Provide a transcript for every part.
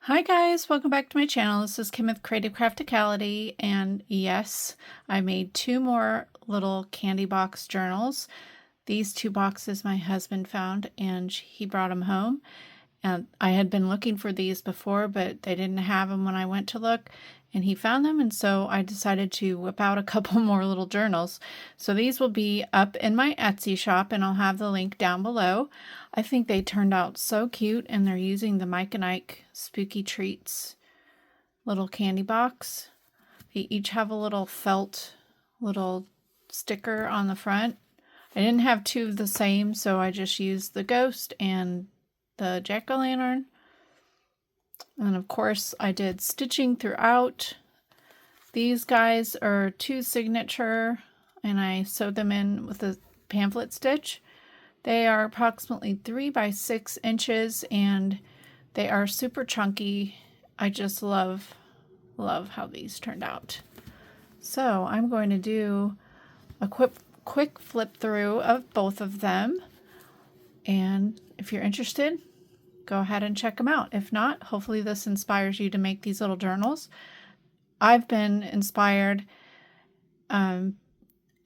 Hi guys, welcome back to my channel. This is Kim with Creative Crafticality, and yes, I made two more little candy box journals. These two boxes my husband found and he brought them home. And I had been looking for these before, but they didn't have them when I went to look, and he found them, and so I decided to whip out a couple more little journals. So these will be up in my Etsy shop, and I'll have the link down below. I think they turned out so cute, and they're using the Mike and Ike Spooky Treats little candy box. They each have a little felt little sticker on the front. I didn't have two of the same, so I just used the ghost and the jack-o'-lantern. And of course I did stitching throughout. These guys are two signature, and I sewed them in with a pamphlet stitch. They are approximately 3 by 6 inches and they are super chunky. I just love how these turned out. So I'm going to do a quick flip through of both of them, and if you're interested, go ahead and check them out. If not, hopefully this inspires you to make these little journals. I've been inspired, and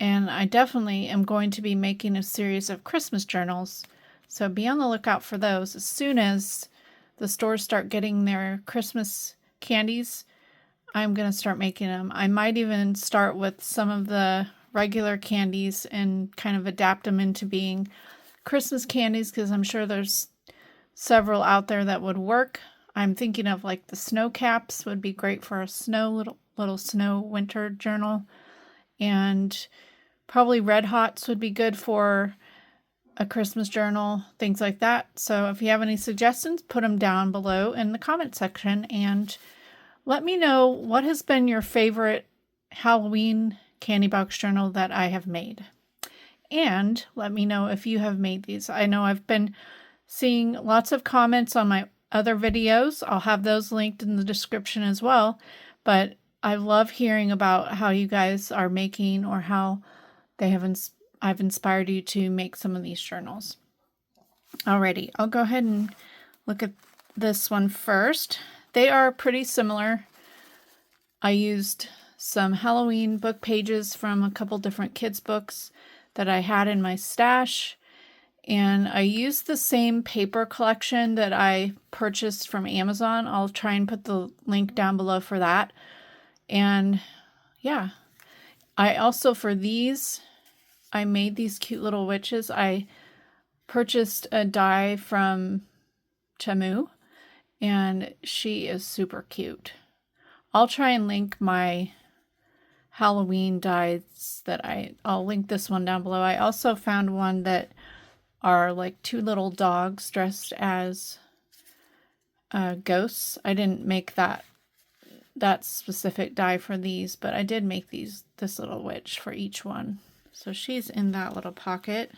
I definitely am going to be making a series of Christmas journals, so be on the lookout for those. As soon as the stores start getting their Christmas candies, I'm going to start making them. I might even start with some of the regular candies and kind of adapt them into being Christmas candies, because I'm sure there's several out there that would work. I'm thinking of like the snow caps would be great for a little snow winter journal, and probably red hots would be good for a Christmas journal, things like that. So if you have any suggestions, put them down below in the comment section and let me know what has been your favorite Halloween candy box journal that I have made. And let me know if you have made these. I know I've been seeing lots of comments on my other videos. I'll have those linked in the description as well. But I love hearing about how you guys are making, or how they have I've inspired you to make some of these journals. Alrighty, I'll go ahead and look at this one first. They are pretty similar. I used some Halloween book pages from a couple different kids' books that I had in my stash. And I used the same paper collection that I purchased from Amazon. I'll try and put the link down below for that. And yeah, I also, for these, I made these cute little witches. I purchased a die from Temu, and she is super cute. I'll try and link my Halloween dies that I'll link this one down below. I also found one that are like two little dogs dressed as ghosts. I didn't make that specific die for these, but I did make this little witch for each one. So she's in that little pocket.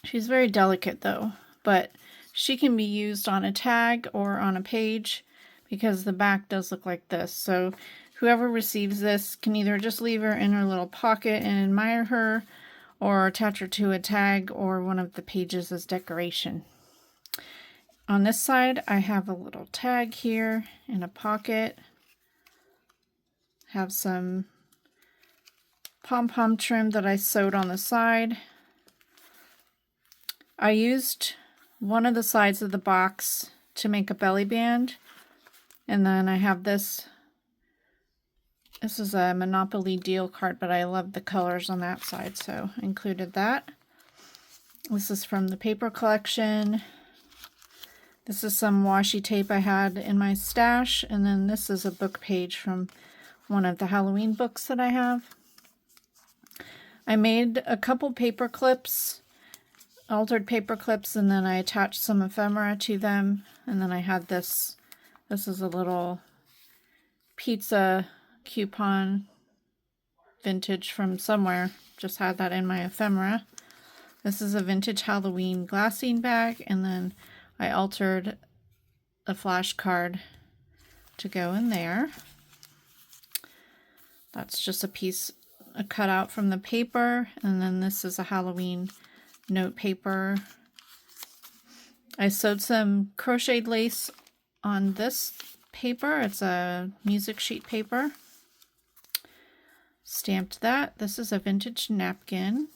She's very delicate though, but she can be used on a tag or on a page, because the back does look like this. So whoever receives this can either just leave her in her little pocket and admire her, or attach her to a tag or one of the pages as decoration. On this side, I have a little tag here in a pocket. Have some pom-pom trim that I sewed on the side. I used one of the sides of the box to make a belly band, and then I have this. This is a Monopoly deal card, but I love the colors on that side, so I included that. This is from the paper collection. This is some washi tape I had in my stash, and then this is a book page from one of the Halloween books that I have. I made a couple paper clips, altered paper clips, and then I attached some ephemera to them. And then I had this. This is a little pizza coupon, vintage from somewhere. Just had that in my ephemera. This is a vintage Halloween glassine bag, and then I altered a flashcard to go in there. That's just a cutout from the paper, and then this is a Halloween note paper. I sewed some crocheted lace on this paper. It's a music sheet paper. Stamped that. This is a vintage napkin.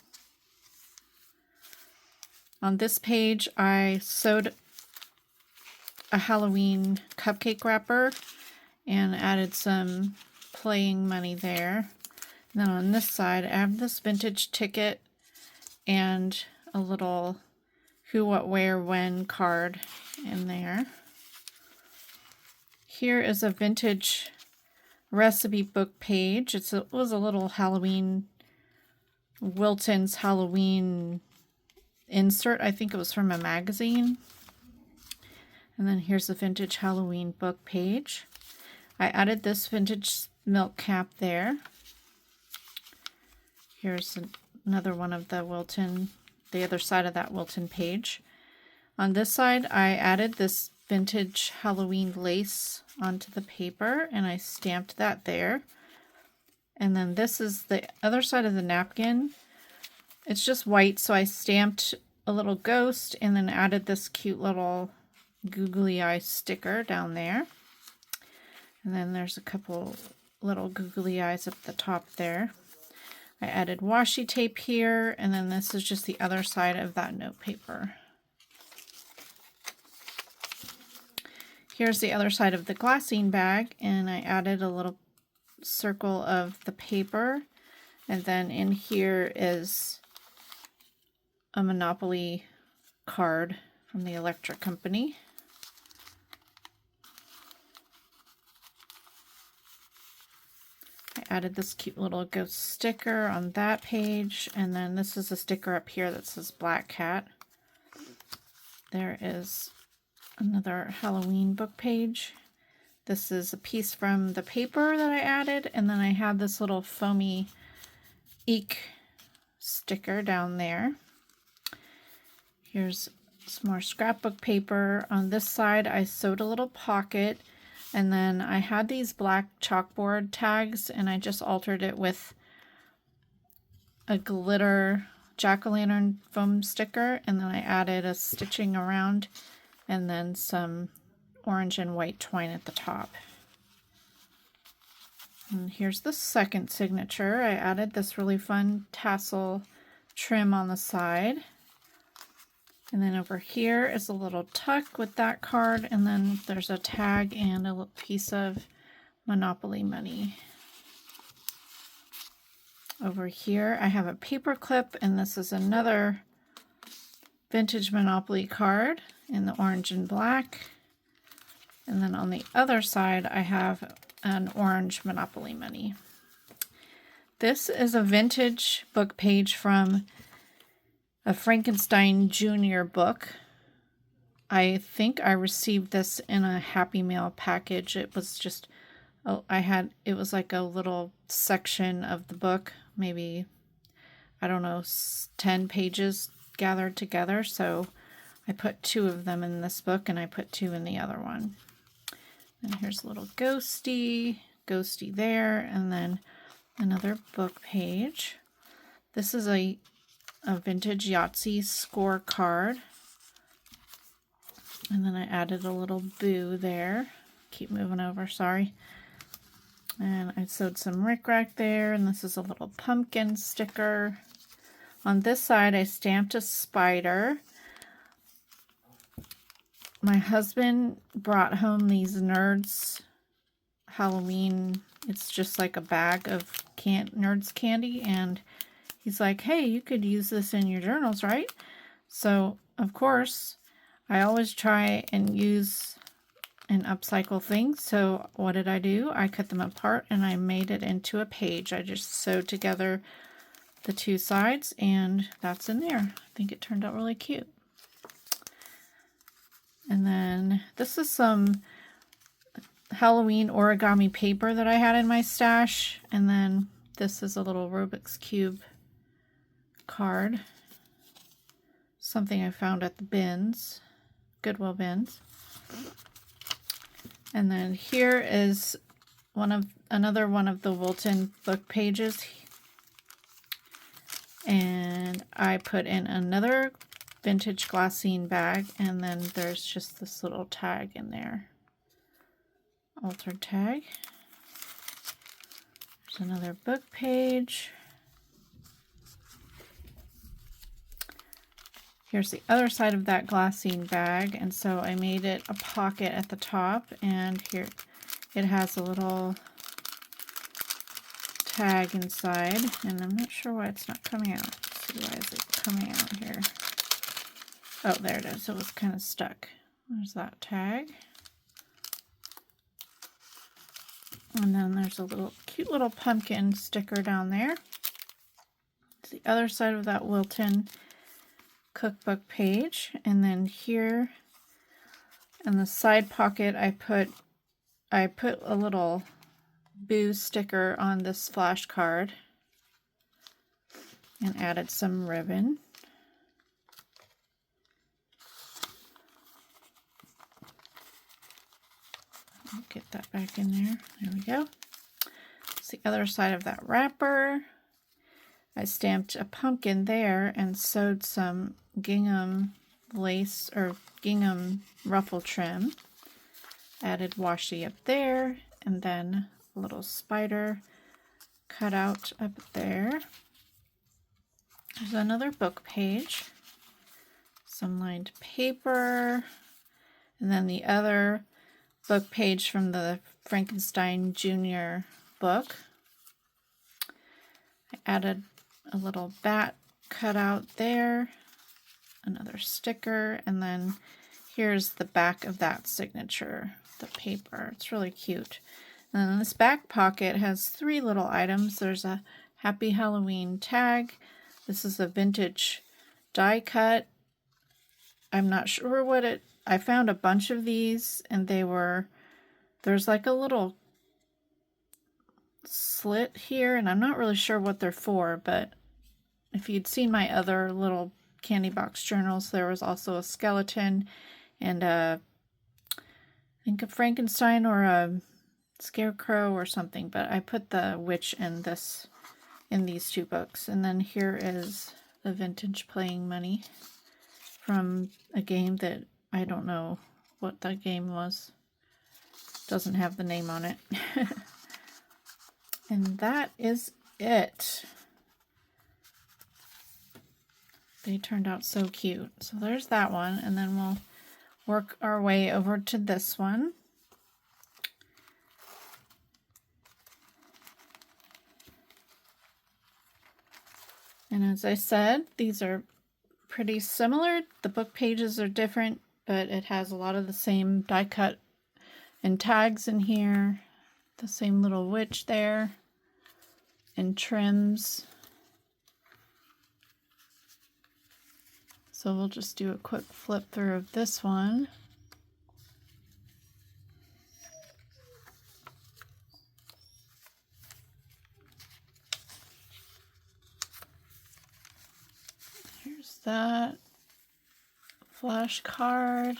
On this page, I sewed a Halloween cupcake wrapper and added some playing money there. And then on this side, I have this vintage ticket and a little who, what, where, when card in there. Here is a vintage recipe book page. It was a little Halloween, Wilton's Halloween insert. I think it was from a magazine. And then here's the vintage Halloween book page. I added this vintage milk cap there. Here's another one of the Wilton, the other side of that Wilton page. On this side, I added this vintage Halloween lace onto the paper, and I stamped that there. And then this is the other side of the napkin. It's just white, so I stamped a little ghost and then added this cute little googly eye sticker down there. And then there's a couple little googly eyes up the top there. I added washi tape here, and then this is just the other side of that note paper. Here's the other side of the glassine bag, and I added a little circle of the paper, and then in here is a Monopoly card from the electric company. I added this cute little ghost sticker on that page, and then this is a sticker up here that says Black Cat. There is another Halloween book page. This is a piece from the paper that I added, and then I have this little foamy Ike sticker down there. Here's some more scrapbook paper. On this side, I sewed a little pocket, and then I had these black chalkboard tags, and I just altered it with a glitter jack-o'-lantern foam sticker, and then I added a stitching around and then some orange and white twine at the top. And here's the second signature. I added this really fun tassel trim on the side. And then over here is a little tuck with that card, and then there's a tag and a little piece of Monopoly money. Over here I have a paper clip, and this is another vintage Monopoly card in the orange and black. And then on the other side I have an orange Monopoly money. This is a vintage book page from a Frankenstein Jr. book. I think I received this in a Happy Mail package. It was just, it was like a little section of the book, maybe, I don't know, 10 pages gathered together. So I put 2 of them in this book, and I put 2 in the other one. And here's a little ghosty there, and then another book page. This is a vintage Yahtzee score card. And then I added a little boo there. Keep moving over, sorry. And I sewed some rickrack there, and this is a little pumpkin sticker. On this side, I stamped a spider. My husband brought home these Nerds Halloween. It's just like a bag of Nerds candy, and he's like, hey, you could use this in your journals, right? So, of course, I always try and use and upcycle things. So what did I do? I cut them apart and I made it into a page. I just sewed together the 2 sides, and that's in there. I think it turned out really cute. And then this is some Halloween origami paper that I had in my stash. And then this is a little Rubik's Cube card. Something I found at the bins, Goodwill bins. And then here is another one of the Wilton book pages. And I put in another vintage glassine bag, and then there's just this little tag in there. Altered tag. There's another book page. Here's the other side of that glassine bag, and so I made it a pocket at the top, and here it has a little tag inside, and I'm not sure why it's not coming out. Let's see, why is it coming out here? Oh, there it is. It was kind of stuck. There's that tag. And then there's a little cute little pumpkin sticker down there. It's the other side of that Wilton cookbook page. And then here in the side pocket I put a little boo sticker on this flashcard and added some ribbon. Get that back in there. There we go. It's the other side of that wrapper. I stamped a pumpkin there and sewed some gingham lace or gingham ruffle trim. Added washi up there, and then a little spider cut out up there. There's another book page. Some lined paper, and then the other book page from the Frankenstein Jr. book. I added a little bat cutout there, another sticker, and then here's the back of that signature, the paper. It's really cute. And then this back pocket has 3 little items. There's a Happy Halloween tag. This is a vintage die cut. I'm not sure what it... I found a bunch of these, and there's like a little slit here, and I'm not really sure what they're for, but if you'd seen my other little candy box journals, there was also a skeleton and I think a Frankenstein or a scarecrow or something, but I put the witch in these 2 books. And then here is the vintage playing money from a game that I don't know what that game was. Doesn't have the name on it. And that is it. They turned out so cute. So there's that one, and then we'll work our way over to this one. And as I said, these are pretty similar. The book pages are different, but it has a lot of the same die cut and tags in here. The same little witch there and trims. So we'll just do a quick flip through of this one. Here's that flashcard.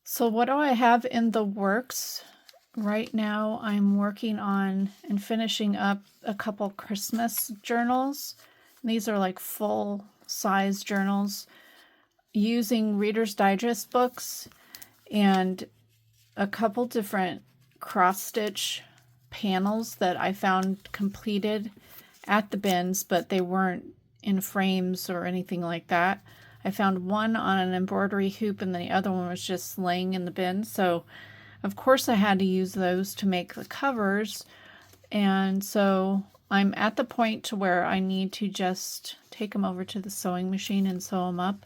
So what do I have in the works? Right now I'm working on and finishing up a couple Christmas journals. These are like full-size journals using Reader's Digest books and a couple different cross-stitch panels that I found completed at the bins, but they weren't in frames or anything like that. I found one on an embroidery hoop and the other one was just laying in the bin. So of course I had to use those to make the covers. And so I'm at the point to where I need to just take them over to the sewing machine and sew them up.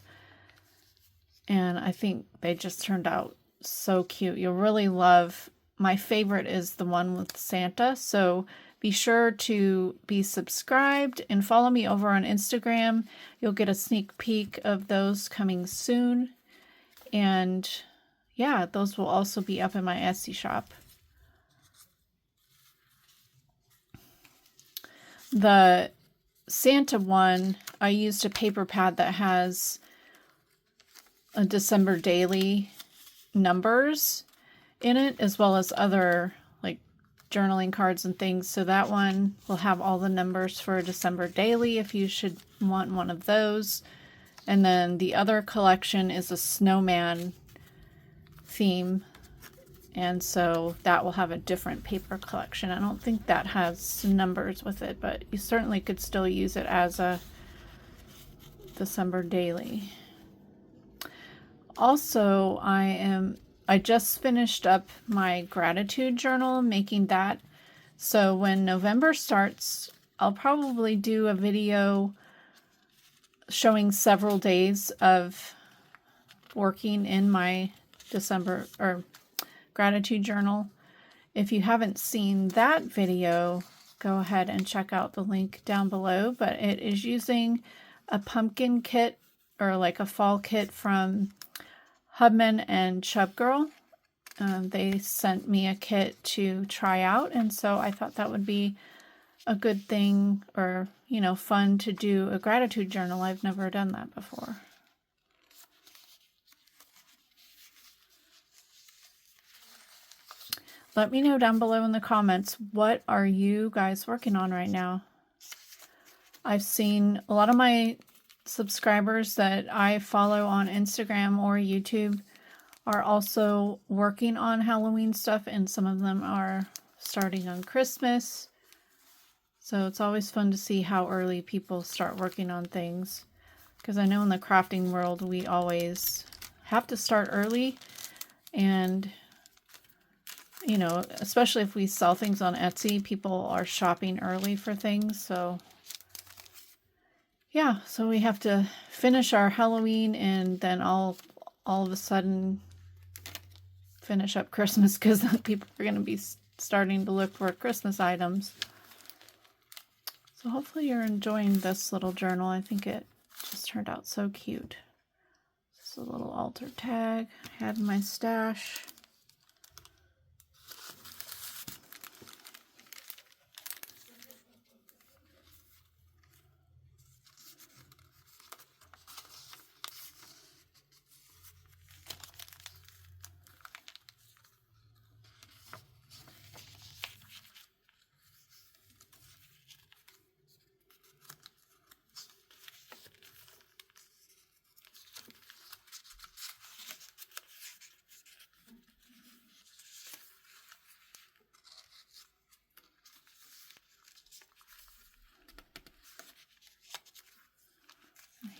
And I think they just turned out so cute. You'll really love, my favorite is the one with Santa. So be sure to be subscribed and follow me over on Instagram. You'll get a sneak peek of those coming soon. And yeah, those will also be up in my Etsy shop. The Santa one, I used a paper pad that has a December daily numbers in it, as well as other like journaling cards and things. So that one will have all the numbers for December daily if you should want one of those. And then the other collection is a snowman theme. And so that will have a different paper collection. I don't think that has numbers with it, but you certainly could still use it as a December daily. Also, I just finished up my gratitude journal, making that. So when November starts, I'll probably do a video showing several days of working in my December or gratitude journal. If you haven't seen that video, go ahead and check out the link down below, but it is using a pumpkin kit or like a fall kit from Hubman and Chub Girl. They sent me a kit to try out, and so I thought that would be a good thing, or fun to do a gratitude journal. I've never done that before. Let me know down below in the comments, what are you guys working on right now? I've seen a lot of my subscribers that I follow on Instagram or YouTube are also working on Halloween stuff, and some of them are starting on Christmas. So it's always fun to see how early people start working on things, because I know in the crafting world we always have to start early, and especially if we sell things on Etsy, people are shopping early for things. So yeah, so we have to finish our Halloween and then all of a sudden finish up Christmas, because people are going to be starting to look for Christmas items. So hopefully you're enjoying this little journal. I think it just turned out so cute. This is a little altar tag I had in my stash.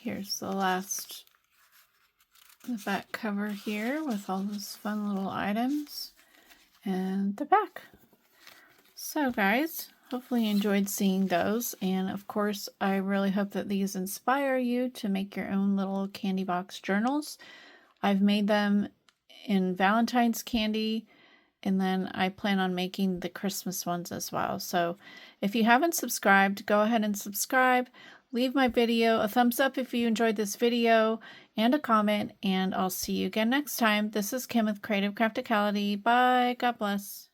Here's the back cover here with all those fun little items and the back. So guys, hopefully you enjoyed seeing those, and of course I really hope that these inspire you to make your own little candy box journals. I've made them in Valentine's candy, and then I plan on making the Christmas ones as well. So if you haven't subscribed, go ahead and subscribe. Leave my video a thumbs up if you enjoyed this video, and a comment, and I'll see you again next time. This is Kim with Creative Crafticality. Bye. God bless.